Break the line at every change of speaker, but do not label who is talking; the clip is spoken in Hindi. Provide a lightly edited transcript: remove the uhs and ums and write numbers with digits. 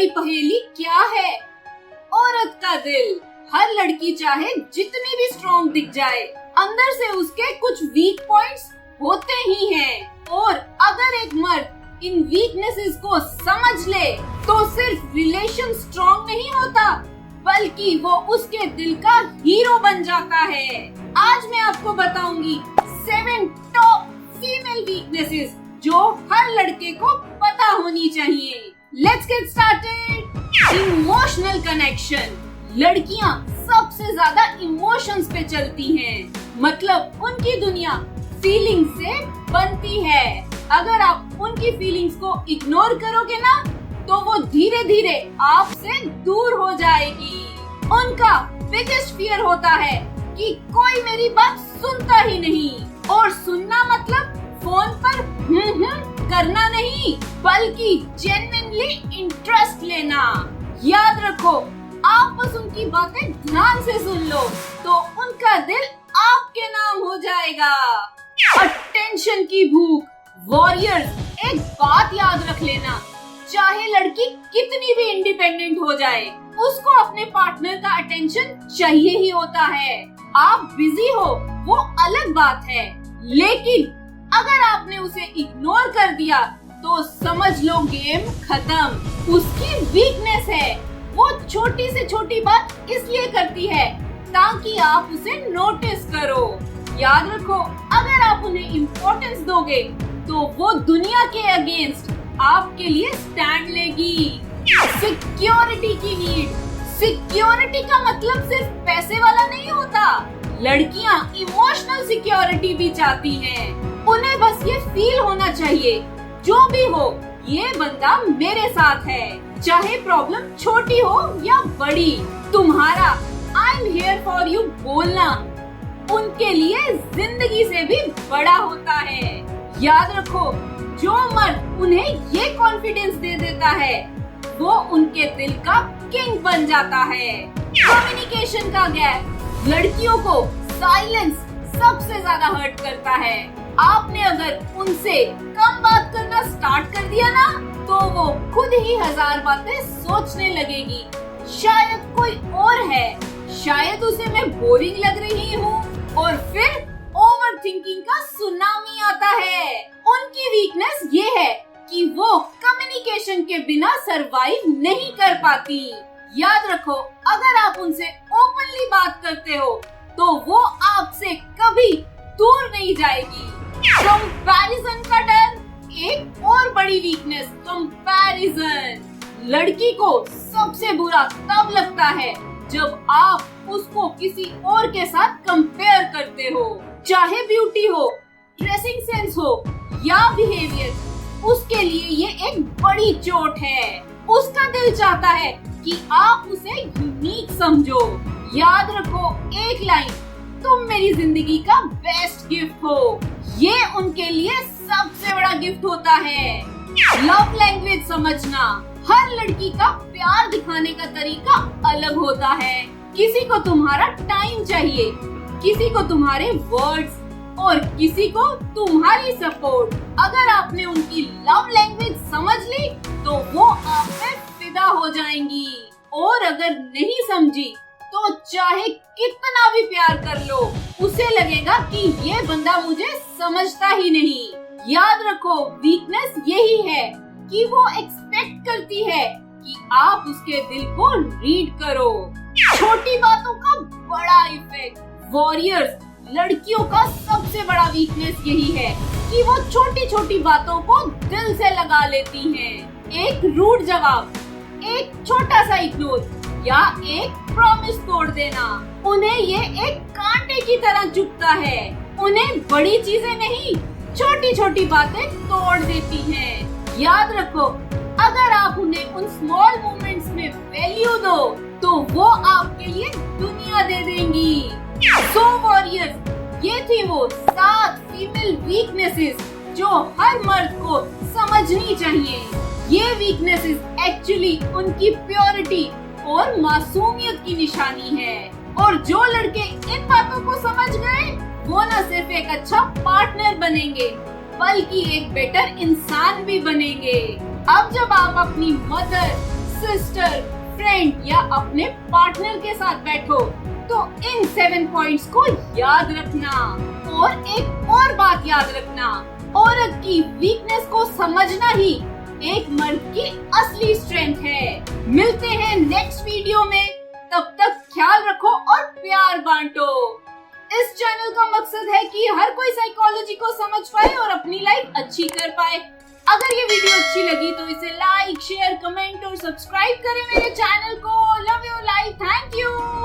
बड़ी पहेली क्या है? औरत का दिल। हर लड़की चाहे जितनी भी स्ट्रॉन्ग दिख जाए, अंदर से उसके कुछ वीक पॉइंट्स होते ही हैं। और अगर एक मर्द इन वीकनेसेस को समझ ले, तो सिर्फ रिलेशन स्ट्रॉन्ग नहीं होता, बल्कि वो उसके दिल का हीरो बन जाता है। आज मैं आपको बताऊंगी 7 टॉप फीमेल वीकनेसेस जो हर लड़के को पता होनी चाहिए। Let's get started. Emotional connection. लड़कियां सबसे ज्यादा इमोशंस पे चलती हैं, मतलब उनकी दुनिया फीलिंग से बनती है। अगर आप उनकी फीलिंग्स को इग्नोर करोगे ना, तो वो धीरे धीरे आपसे दूर हो जाएगी। उनका बिगेस्ट फियर होता है कि कोई मेरी बात सुनता ही नहीं। और सुनना मतलब फोन पर करना नहीं, बल्कि जेन्युइनली इंटरेस्ट लेना। याद रखो, आप बस उनकी बातें ध्यान से सुन लो, तो उनका दिल आपके नाम हो जाएगा। अटेंशन की भूख। वॉरियर्स, एक बात याद रख लेना, चाहे लड़की कितनी भी इंडिपेंडेंट हो जाए, उसको अपने पार्टनर का अटेंशन चाहिए ही होता है। आप बिजी हो वो अलग बात है, लेकिन अगर आपने उसे इग्नोर कर दिया तो समझ लो गेम खत्म। उसकी वीकनेस है, वो छोटी से छोटी बात इसलिए करती है ताकि आप उसे नोटिस करो। याद रखो, अगर आप उन्हें इम्पोर्टेंस दोगे तो वो दुनिया के अगेंस्ट आपके लिए स्टैंड लेगी। सिक्योरिटी की नीड। सिक्योरिटी का मतलब सिर्फ पैसे वाला नहीं होता। लड़कियां इमोशनल सिक्योरिटी भी चाहती हैं। उन्हें बस ये फील होना चाहिए, जो भी हो ये बंदा मेरे साथ है, चाहे प्रॉब्लम छोटी हो या बड़ी। तुम्हारा I am here for you बोलना उनके लिए जिंदगी से भी बड़ा होता है। याद रखो, जो मर्द उन्हें ये कॉन्फिडेंस दे देता है, वो उनके दिल का किंग बन जाता है। कम्युनिकेशन का गैप। लड़कियों को साइलेंस सबसे ज्यादा हर्ट करता है। आपने अगर उनसे कम बात करना स्टार्ट कर दिया ना, तो वो खुद ही 1000 बातें सोचने लगेगी। शायद कोई और है, शायद उसे मैं बोरिंग लग रही हूँ, और फिर ओवर थिंकिंग का सुनामी आता है। उनकी वीकनेस ये है कि वो कम्युनिकेशन के बिना सरवाइव नहीं कर पाती। याद रखो, अगर आप उनसे ओपनली बात करते हो, तो वो आपसे कभी दूर नहीं जाएगी। कंपैरिजन का डर। एक और बड़ी वीकनेस, कंपैरिजन। लड़की को सबसे बुरा तब लगता है जब आप उसको किसी और के साथ कंपेयर करते हो, चाहे ब्यूटी हो, ड्रेसिंग सेंस हो या बिहेवियर। उसके लिए ये एक बड़ी चोट है। उसका दिल चाहता है कि आप उसे यूनिक समझो। याद रखो एक लाइन, तुम मेरी जिंदगी का बेस्ट गिफ्ट हो। ये उनके लिए सबसे बड़ा गिफ्ट होता है। लव लैंग्वेज समझना। हर लड़की का प्यार दिखाने का तरीका अलग होता है। किसी को तुम्हारा टाइम चाहिए, किसी को तुम्हारे वर्ड्स, और किसी को तुम्हारी सपोर्ट। अगर आपने उनकी लव लैंग्वेज समझ ली, तो वो आप पे फिदा हो जाएंगी। और अगर नहीं समझी, तो चाहे कितना भी प्यार कर लो, उसे लगेगा कि ये बंदा मुझे समझता ही नहीं। याद रखो, वीकनेस यही है कि वो एक्सपेक्ट करती है कि आप उसके दिल को रीड करो। छोटी बातों का बड़ा इफेक्ट। वॉरियर्स, लड़कियों का सबसे बड़ा वीकनेस यही है कि वो छोटी छोटी बातों को दिल से लगा लेती हैं। एक रूड जवाब, एक छोटा सा इग्नोर या एक प्रॉमिस तोड़ देना, उन्हें ये एक कांटे की तरह चुभता है। उन्हें बड़ी चीजें नहीं, छोटी छोटी बातें तोड़ देती हैं। याद रखो, अगर आप उन्हें उन स्मॉल मोमेंट्स में वैल्यू दो, तो वो आपके लिए दुनिया दे देंगी। सो वॉरियर्स, ये थी वो 7 फीमेल वीकनेसेस जो हर मर्द को समझनी चाहिए। ये वीकनेसेस एक्चुअली उनकी प्योरिटी और मासूमियत की निशानी है। और जो लड़के इन बातों को समझ गए, वो न सिर्फ एक अच्छा पार्टनर बनेंगे, बल्कि एक बेटर इंसान भी बनेंगे। अब जब आप अपनी मदर, सिस्टर, फ्रेंड या अपने पार्टनर के साथ बैठो तो इन 7 पॉइंट्स को याद रखना। और एक और बात याद रखना, औरत की वीकनेस को समझना ही एक मर्द की असली स्ट्रेंथ है। मिलते हैं नेक्स्ट वीडियो में, तब तक ख्याल रखो और प्यार बांटो। इस चैनल का मकसद है कि हर कोई साइकोलॉजी को समझ पाए और अपनी लाइफ अच्छी कर पाए। अगर ये वीडियो अच्छी लगी तो इसे लाइक, शेयर, कमेंट और सब्सक्राइब करें मेरे चैनल को। Love you life, thank you.